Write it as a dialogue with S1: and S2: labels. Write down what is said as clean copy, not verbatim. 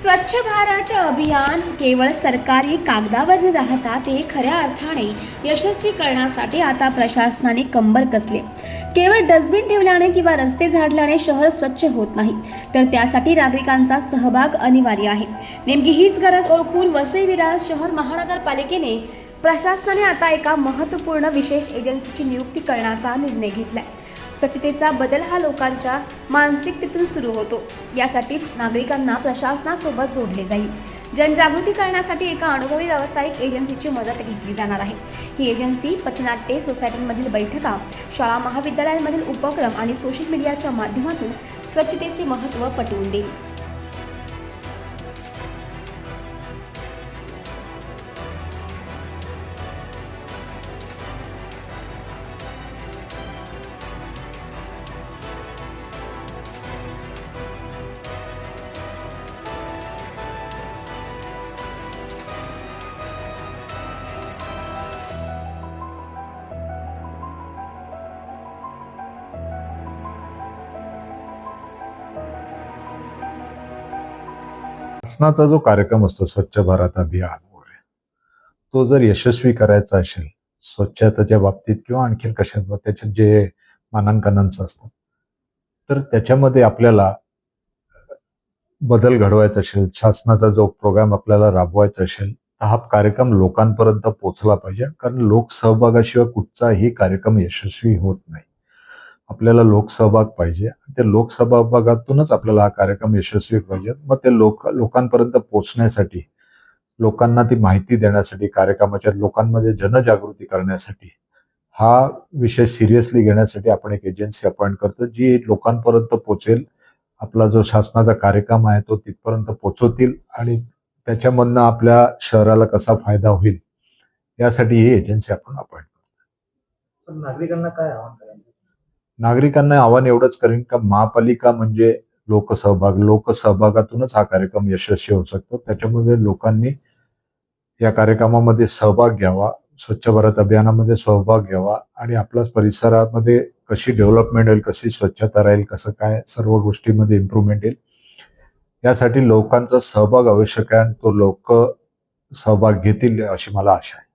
S1: स्वच्छ भारत अभियान केवळ सरकारी कागदावर न राहता ते खऱ्या अर्थाने यशस्वी करण्यासाठी आता प्रशासनाने कंबर कसले. केवळ डस्टबिन ठेवल्याने किंवा रस्ते झाडल्याने शहर स्वच्छ होत नाही, तर त्यासाठी नागरिकांचा सहभाग अनिवार्य आहे. नेमकी हीच गरज ओळखून वसई विरार शहर महानगरपालिकेने प्रशासनाने आता एका महत्त्वपूर्ण विशेष एजन्सीची नियुक्ती करण्याचा निर्णय घेतलाय. स्वच्छतेचा बदल हा लोकांच्या मानसिकतेतून सुरू होतो. यासाठीच नागरिकांना प्रशासनासोबत जोडले जाईल. जनजागृती करण्यासाठी एका अनुभवी व्यावसायिक एजन्सीची मदत घेतली जाणार आहे. ही एजन्सी पथनाट्ये, सोसायट्यांमधील बैठका, शाळा महाविद्यालयांमधील उपक्रम आणि सोशल मीडियाच्या माध्यमातून स्वच्छतेचे महत्त्व पटवून देईल.
S2: शासनाचा जो कार्यक्रम असतो स्वच्छ भारत अभियान वगैरे, तो जर यशस्वी करायचा असेल स्वच्छतेच्या बाबतीत किंवा आणखीन कशात त्याच्यात जे मानांकनांचं असतं, तर त्याच्यामध्ये आपल्याला बदल घडवायचा असेल, शासनाचा जो प्रोग्राम आपल्याला राबवायचा असेल, तर हा कार्यक्रम लोकांपर्यंत पोहोचला पाहिजे. कारण लोकसहभागाशिवाय कुठचाही कार्यक्रम यशस्वी होत नाही. आपल्याला लोकसहभाग पाहिजे. त्या लोकसहभागातूनच आपल्याला हा कार्यक्रम यशस्वी पाहिजे. मग ते लोकांपर्यंत पोहोचण्यासाठी, लोकांना ती माहिती देण्यासाठी, कार्यक्रमाच्या लोकांमध्ये जनजागृती करण्यासाठी हा विषय सिरियसली घेण्यासाठी आपण एक एजन्सी अपॉइंट करतो, जी लोकांपर्यंत पोहोचेल. आपला जो शासनाचा कार्यक्रम आहे तो तिथपर्यंत पोहोचवतील आणि त्याच्यामधनं आपल्या शहराला कसा फायदा होईल यासाठी ही एजन्सी आपण अपॉइंट करतो.
S3: नागरिकांना काय आवाहन करायचं?
S2: नागरिकांना आव्हान एवढंच करेन का महापालिका म्हणजे लोकसहभाग, लोकसहभागातूनच हा कार्यक्रम यशस्वी होऊ शकतो. त्याच्यामध्ये लोकांनी या कार्यक्रमामध्ये सहभाग घ्यावा, स्वच्छ भारत अभियानामध्ये सहभाग घ्यावा आणि आपल्याच परिसरामध्ये कशी डेव्हलपमेंट होईल, कशी स्वच्छता राहील, कसं काय सर्व गोष्टीमध्ये इम्प्रूव्हमेंट येईल, यासाठी लोकांचा सहभाग आवश्यक आहे आणि तो लोक सहभाग घेतील अशी मला आशा आहे.